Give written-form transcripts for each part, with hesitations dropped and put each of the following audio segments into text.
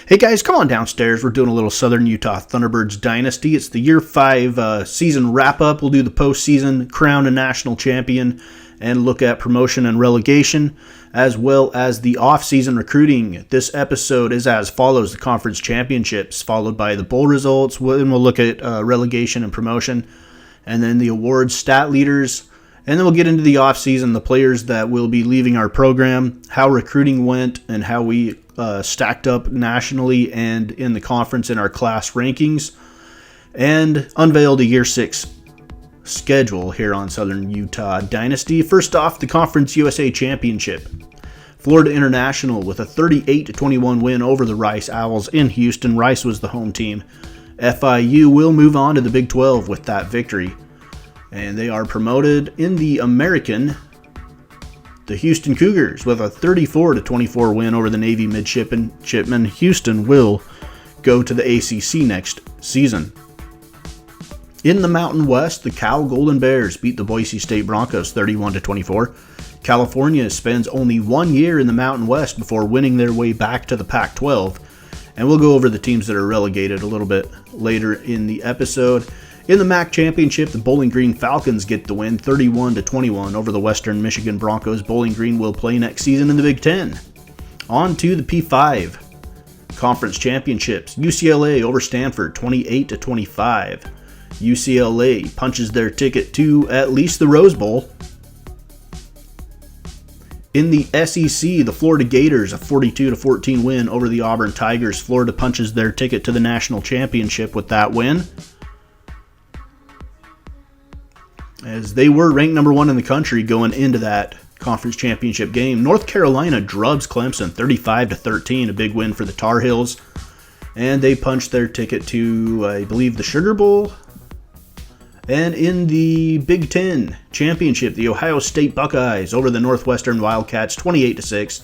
Hey guys, come on downstairs. We're doing a little Southern Utah Thunderbirds Dynasty. It's the Year 5 season wrap-up. We'll do the postseason, crown a national champion, and look at promotion and relegation, as well as the off-season recruiting. This episode is as follows: the conference championships, followed by the bowl results, and we'll look at relegation and promotion, and then the awards, stat leaders, and then we'll get into the off-season, the players that will be leaving our program, how recruiting went, and how we stacked up nationally and in the conference in our class rankings, and unveiled a Year 6 schedule here on Southern Utah Dynasty. First off, the Conference USA Championship. Florida International with a 38-21 win over the Rice Owls in Houston. Rice was the home team. FIU will move on to the Big 12 with that victory, and they are promoted. In the American, the Houston Cougars with a 34-24 win over the Navy Midshipmen. Houston will go to the ACC next season. In the Mountain West, the Cal Golden Bears beat the Boise State Broncos 31-24. California spends only 1 year in the Mountain West before winning their way back to the Pac-12. And we'll go over the teams that are relegated a little bit later in the episode. In the MAC Championship, the Bowling Green Falcons get the win 31-21 over the Western Michigan Broncos. Bowling Green will play next season in the Big Ten. On to the P5 Conference Championships. UCLA over Stanford 28-25. UCLA punches their ticket to at least the Rose Bowl. In the SEC, the Florida Gators a 42-14 win over the Auburn Tigers. Florida punches their ticket to the national championship with that win, as they were ranked number 1 in the country going into that conference championship game. North Carolina drubs Clemson 35-13, a big win for the Tar Heels, and they punched their ticket to, I believe, the Sugar Bowl. And in the Big Ten Championship, the Ohio State Buckeyes over the Northwestern Wildcats 28-6,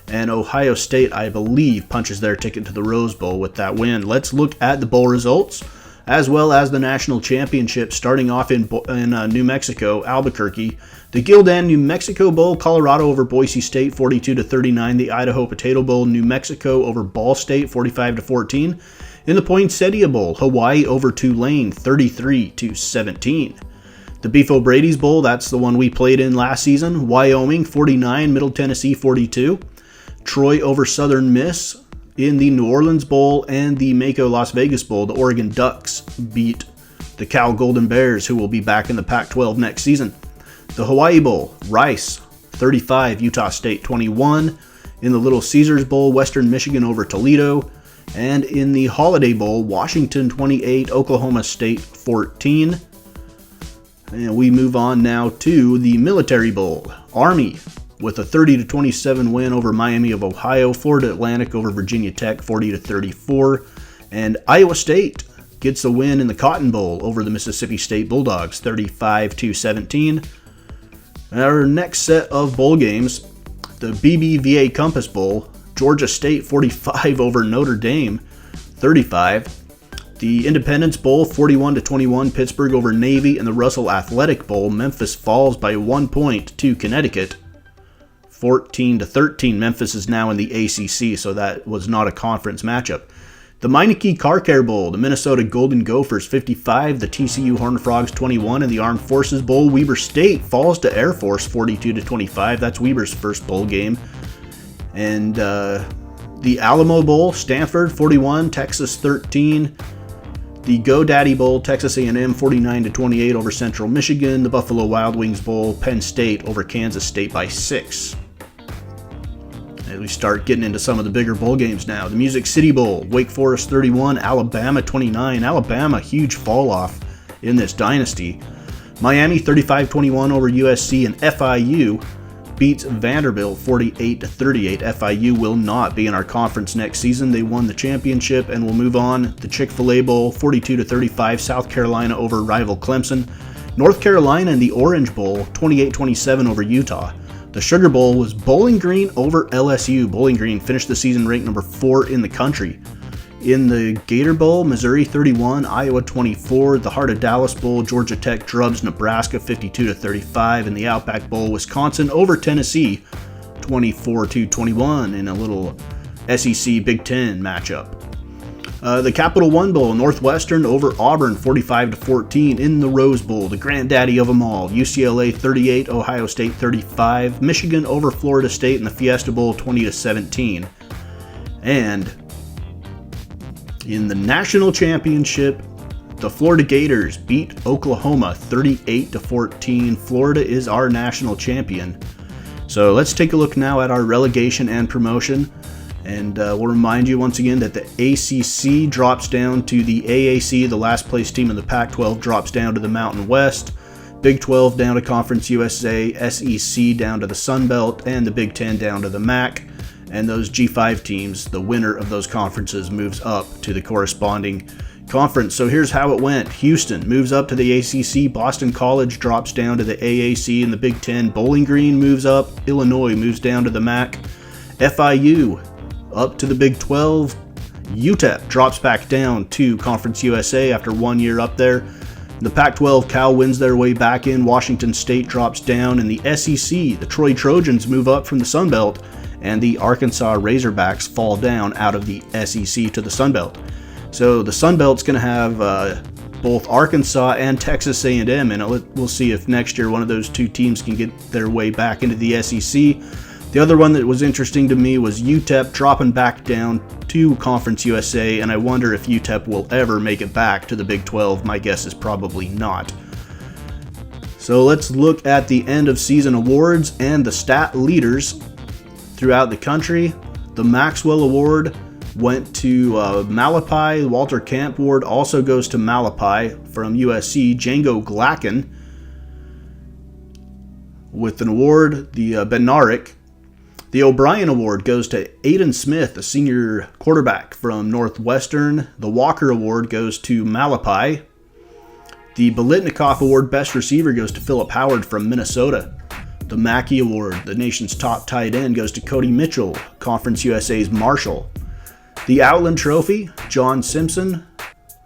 and Ohio State, I believe, punches their ticket to the Rose Bowl with that win. Let's look at the bowl results, as well as the national championship, starting off in New Mexico, Albuquerque. The Gildan New Mexico Bowl, Colorado over Boise State 42-39. The Idaho Potato Bowl, New Mexico over Ball State 45-14. In the Poinsettia Bowl, Hawaii over Tulane 33-17. The Beef O'Brady's Bowl, that's the one we played in last season, Wyoming 49, Middle Tennessee 42. Troy over Southern Miss. In the New Orleans Bowl and the Mako Las Vegas Bowl, the Oregon Ducks beat the Cal Golden Bears, who will be back in the Pac-12 next season. The Hawaii Bowl, Rice 35, Utah State 21. In the Little Caesars Bowl, Western Michigan over Toledo. And in the Holiday Bowl, Washington 28, Oklahoma State 14. And we move on now to the Military Bowl. Army with a 30-27 win over Miami of Ohio. Florida Atlantic over Virginia Tech 40-34. And Iowa State gets the win in the Cotton Bowl over the Mississippi State Bulldogs 35-17. Our next set of bowl games, the BBVA Compass Bowl, Georgia State 45 over Notre Dame 35. The Independence Bowl 41-21, Pittsburgh over Navy. And the Russell Athletic Bowl, Memphis falls by 1 point to Connecticut 14-13. Memphis is now in the ACC, so that was not a conference matchup. The Meineke Car Care Bowl, the Minnesota Golden Gophers 55, the TCU Horned Frogs 21. And the Armed Forces Bowl, Weber State falls to Air Force 42-25. That's Weber's first bowl game. And the Alamo Bowl, Stanford 41, Texas 13. The GoDaddy Bowl, Texas A&M 49-28 over Central Michigan. The Buffalo Wild Wings Bowl, Penn State over Kansas State by 6. And we start getting into some of the bigger bowl games now. The Music City Bowl, Wake Forest 31, Alabama 29. Alabama, huge fall off in this dynasty. Miami 35-21 over USC, and FIU beats Vanderbilt 48-38. FIU will not be in our conference next season. They won the championship and will move on. The Chick-fil-A Bowl 42-35, South Carolina over rival Clemson. North Carolina in the Orange Bowl 28-27 over Utah. The Sugar Bowl was Bowling Green over LSU. Bowling Green finished the season ranked number 4 in the country. In the Gator Bowl, Missouri 31, Iowa 24. The Heart of Dallas Bowl, Georgia Tech drubs Nebraska 52-35. In the Outback Bowl, Wisconsin over Tennessee 24-21 in a little SEC Big Ten matchup. The Capital One Bowl, Northwestern over Auburn 45-14 in the Rose Bowl, the granddaddy of them all. UCLA 38, Ohio State 35, Michigan over Florida State in the Fiesta Bowl 20-17. And in the national championship, the Florida Gators beat Oklahoma 38-14. Florida is our national champion. So let's take a look now at our relegation and promotion. And we'll remind you once again that the ACC drops down to the AAC, the last place team in the Pac-12 drops down to the Mountain West, Big 12 down to Conference USA, SEC down to the Sun Belt, and the Big 10 down to the MAC. And those G5 teams, the winner of those conferences moves up to the corresponding conference. So here's how it went. Houston moves up to the ACC, Boston College drops down to the AAC and the Big 10, Bowling Green moves up, Illinois moves down to the MAC, FIU up to the Big 12. UTEP drops back down to Conference USA after 1 year up there. The Pac-12, Cal wins their way back in. Washington State drops down. In the SEC, the Troy Trojans move up from the Sun Belt, and the Arkansas Razorbacks fall down out of the SEC to the Sun Belt. So the Sun Belt's going to have both Arkansas and Texas A&M, and we'll see if next year one of those two teams can get their way back into the SEC. The other one that was interesting to me was UTEP dropping back down to Conference USA, and I wonder if UTEP will ever make it back to the Big 12. My guess is probably not. So let's look at the end of season awards and the stat leaders throughout the country. The Maxwell Award went to Malapai. The Walter Camp Award also goes to Malapai from USC. Django Glacken with an award. The Bednarik. The O'Brien Award goes to Aiden Smith, a senior quarterback from Northwestern. The Walker Award goes to Malapai. The Bolitnikoff Award, Best Receiver, goes to Philip Howard from Minnesota. The Mackey Award, the nation's top tight end, goes to Cody Mitchell, Conference USA's Marshall. The Outland Trophy, John Simpson,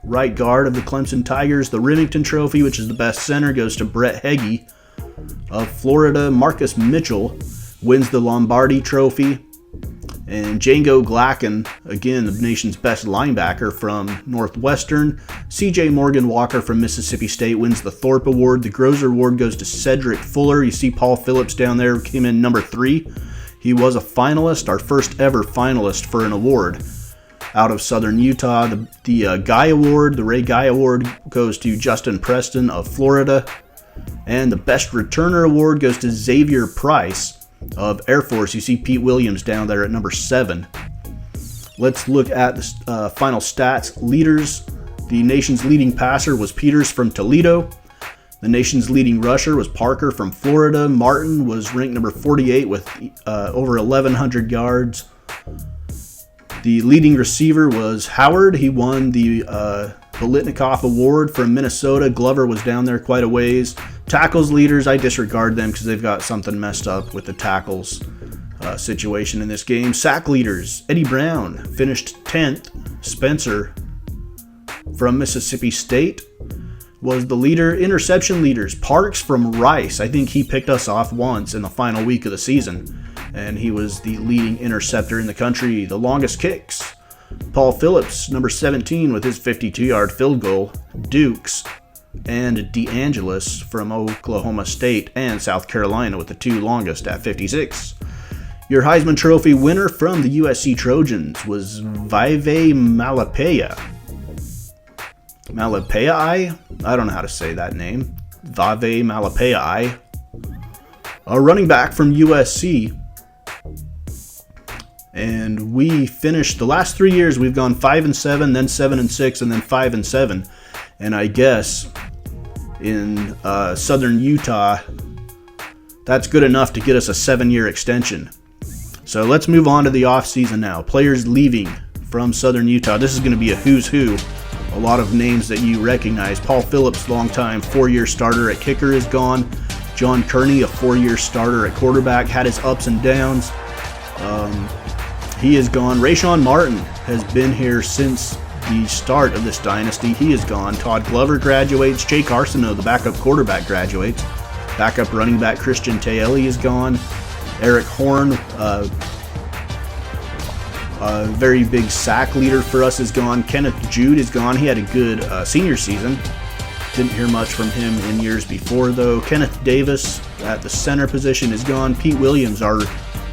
right guard of the Clemson Tigers. The Remington Trophy, which is the best center, goes to Brett Heggie of Florida. Marcus Mitchell wins the Lombardi Trophy. And Django Glacken, again, the nation's best linebacker from Northwestern. C.J. Morgan Walker from Mississippi State wins the Thorpe Award. The Grozer Award goes to Cedric Fuller. You see Paul Phillips down there, came in number 3. He was a finalist, our first ever finalist for an award out of Southern Utah. The Guy Award, the Ray Guy Award, goes to Justin Preston of Florida. And the Best Returner Award goes to Xavier Price of Air Force. You see Pete Williams down there at number 7. Let's look at the final stats. Leaders. The nation's leading passer was Peters from Toledo. The nation's leading rusher was Parker from Florida. Martin was ranked number 48 with over 1,100 yards. The leading receiver was Howard. He won the Bolitnikoff Award from Minnesota. Glover was down there quite a ways. Tackles leaders, I disregard them because they've got something messed up with the tackles situation in this game. Sack leaders, Eddie Brown finished 10th. Spencer from Mississippi State was the leader. Interception leaders, Parks from Rice. I think he picked us off once in the final week of the season, and he was the leading interceptor in the country. The longest kicks, Paul Phillips, number 17, with his 52-yard field goal. Dukes and DeAngelis from Oklahoma State and South Carolina with the 2 longest at 56. Your Heisman Trophy winner from the USC Trojans was Vaive Malapaya. Malapaya? I don't know how to say that name. Vaive Malapaya. A running back from USC. And we finished the last 3 years, we've gone 5-7, then 7-6, and then 5-7. And I guess in southern Utah, that's good enough to get us a 7-year extension. So let's move on to the offseason now. Players leaving from southern Utah. This is going to be a who's who. A lot of names that you recognize. Paul Phillips, longtime 4-year starter at kicker, is gone. John Kearney, a 4-year starter at quarterback, had his ups and downs. He is gone. Rashawn Martin has been here since the start of this dynasty. He is gone. Todd Glover graduates. Jake Arsenault, the backup quarterback, graduates. Backup running back Christian Taeli is gone. Eric Horn, A very big sack leader for us is gone. Kenneth Jude is gone. He had a good senior season. Didn't hear much from him in years before, though. Kenneth Davis at the center position is gone. Pete Williams, our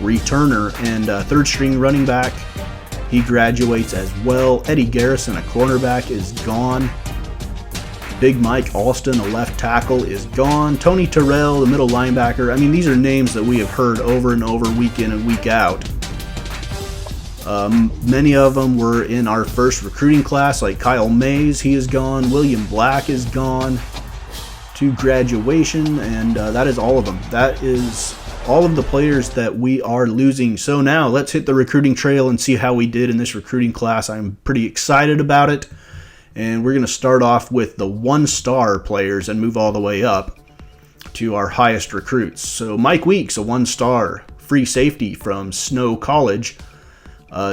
returner and third-string running back, he graduates as well. Eddie Garrison, a cornerback, is gone. Big Mike Alston, a left tackle, is gone. Tony Terrell, the middle linebacker. I mean, these are names that we have heard over and over, week in and week out. Many of them were in our first recruiting class, like Kyle Mays, he is gone. William Black is gone to graduation, and that is all of them. That is all of the players that we are losing. So now let's hit the recruiting trail and see how we did in this recruiting class. I'm pretty excited about it. And we're going to start off with the one-star players and move all the way up to our highest recruits. So Mike Weeks, a one-star free safety from Snow College,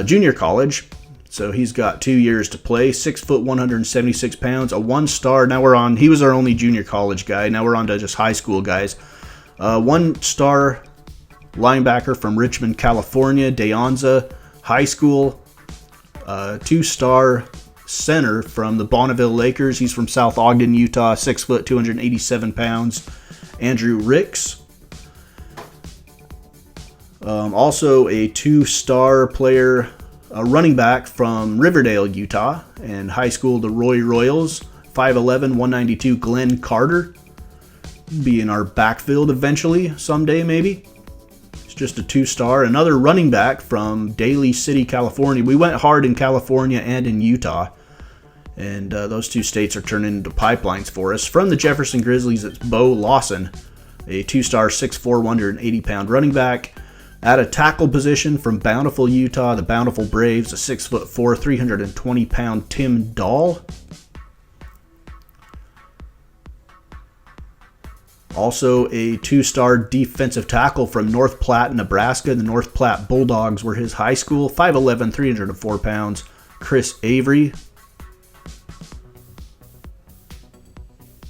junior college. So he's got 2 years to play, 6 foot, 176 pounds, a one-star. Now he was our only junior college guy. Now we're on to just high school guys. One-star linebacker from Richmond, California, Deonza High School. Two-star center from the Bonneville Lakers. He's from South Ogden, Utah, 6 foot, 287 pounds. Andrew Ricks. Also a two-star player, a running back from Riverdale, Utah, and high school, the Roy Royals, 5'11", 192, Glenn Carter. Be in our backfield eventually, someday maybe. It's just a two-star. Another running back from Daly City, California. We went hard in California and in Utah, and those two states are turning into pipelines for us. From the Jefferson Grizzlies, it's Bo Lawson, a two-star, 6'4", 180-pound running back. At a tackle position from Bountiful, Utah, the Bountiful Braves, a 6'4", 320-pound Tim Dahl. Also a two-star defensive tackle from North Platte, Nebraska. The North Platte Bulldogs were his high school, 5'11", 304 pounds, Chris Avery.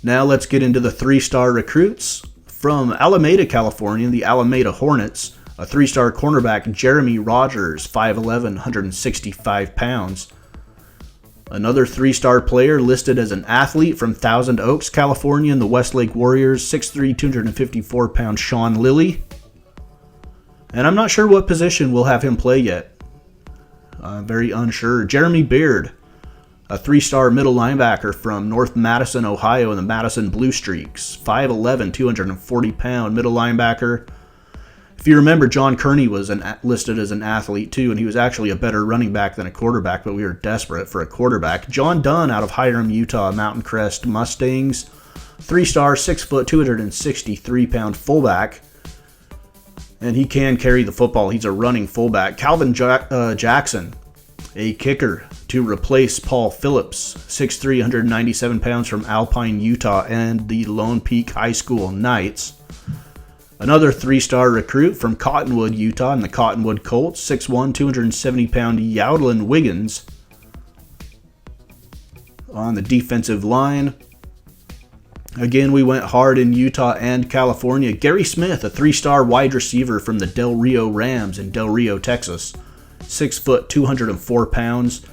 Now let's get into the three-star recruits. From Alameda, California, the Alameda Hornets, a three-star cornerback, Jeremy Rogers, 5'11", 165 pounds. Another three-star player listed as an athlete from Thousand Oaks, California, in the Westlake Warriors, 6'3", 254-pound Sean Lilly. And I'm not sure what position we'll have him play yet. I'm very unsure. Jeremy Beard, a three-star middle linebacker from North Madison, Ohio, in the Madison Blue Streaks, 5'11", 240-pound middle linebacker. If you remember, John Kearney was listed as an athlete too, and he was actually a better running back than a quarterback, but we were desperate for a quarterback. John Dunn out of Hiram, Utah, Mountain Crest Mustangs, three-star, 6 foot, 263-pound fullback, and he can carry the football. He's a running fullback. Calvin Jackson, a kicker to replace Paul Phillips, 6'3", 197 pounds, from Alpine, Utah, and the Lone Peak High School Knights. Another three-star recruit from Cottonwood, Utah, and the Cottonwood Colts, 6'1", 270-pound Youdlin Wiggins. On the defensive line, again, we went hard in Utah and California. Gary Smith, a three-star wide receiver from the Del Rio Rams in Del Rio, Texas, 6 foot, 204 pounds.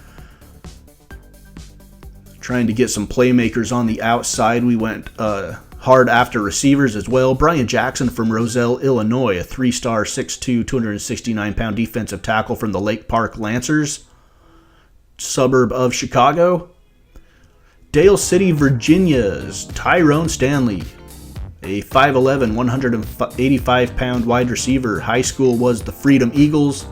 Trying to get some playmakers on the outside. We went hard after receivers as well. Brian Jackson from Roselle, Illinois, a three-star, 6'2", 269-pound defensive tackle from the Lake Park Lancers, suburb of Chicago. Dale City, Virginia's Tyrone Stanley, a 5'11", 185-pound wide receiver. High school was the Freedom Eagles.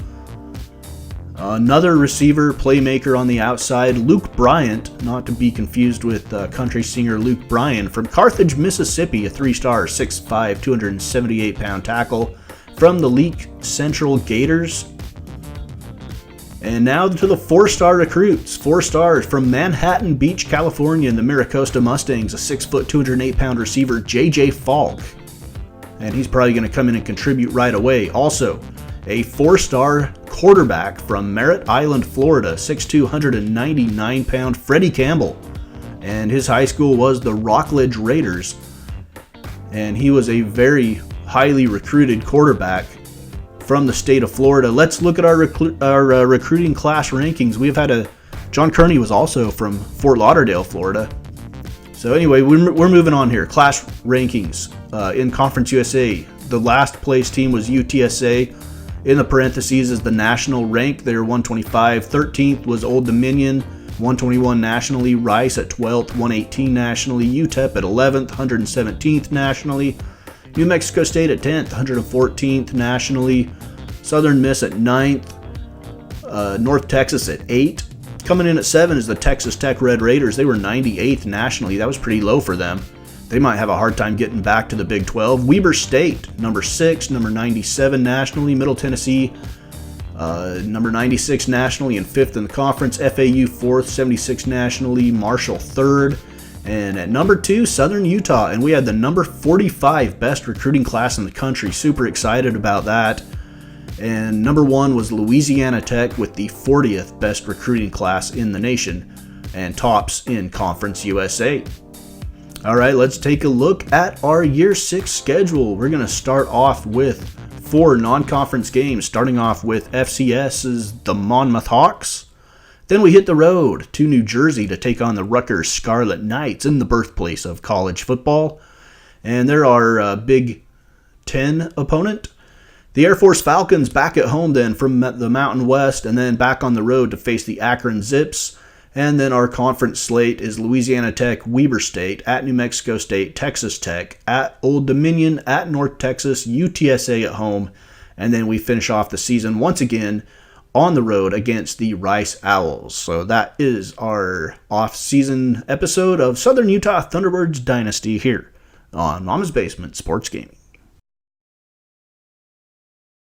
Another receiver, playmaker on the outside, Luke Bryant, not to be confused with country singer Luke Bryan, from Carthage, Mississippi, a three-star, 6'5", 278-pound tackle from the Leak Central Gators. And now to the four-star recruits. 4 stars from Manhattan Beach, California, in the Miracosta Mustangs, a 6 foot, 208-pound receiver, J.J. Falk. And he's probably going to come in and contribute right away. Also, a 4-star quarterback from Merritt Island, Florida, 6'2", 199-pound Freddie Campbell. And his high school was the Rockledge Raiders. And he was a very highly recruited quarterback from the state of Florida. Let's look at our recruiting class rankings. We've had John Kearney was also from Fort Lauderdale, Florida. So anyway, we're moving on here. Class rankings in Conference USA. The last place team was UTSA. In the parentheses is the national rank. They're 125. 13th was Old Dominion, 121 nationally. Rice at 12th, 118 nationally. UTEP at 11th, 117th nationally. New Mexico State at 10th, 114th nationally. Southern Miss at 9th. North Texas at 8. Coming in at 7 is the Texas Tech Red Raiders. They were 98th nationally. That was pretty low for them. They might have a hard time getting back to the Big 12. Weber State, number 6, number 97 nationally. Middle Tennessee, number 96 nationally and 5th in the conference. FAU 4th, 76 nationally. Marshall 3rd. And at number 2, Southern Utah. And we had the number 45 best recruiting class in the country. Super excited about that. And number 1 was Louisiana Tech with the 40th best recruiting class in the nation and tops in Conference USA. All right, let's take a look at our Year 6 schedule. We're going to start off with 4 non-conference games, starting off with FCS's the Monmouth Hawks. Then we hit the road to New Jersey to take on the Rutgers Scarlet Knights in the birthplace of college football. And they're our Big Ten opponent. The Air Force Falcons back at home then from the Mountain West, and then back on the road to face the Akron Zips. And then our conference slate is Louisiana Tech, Weber State, at New Mexico State, Texas Tech, at Old Dominion, at North Texas, UTSA at home. And then we finish off the season once again on the road against the Rice Owls. So that is our off-season episode of Southern Utah Thunderbirds Dynasty here on Mama's Basement Sports Gaming.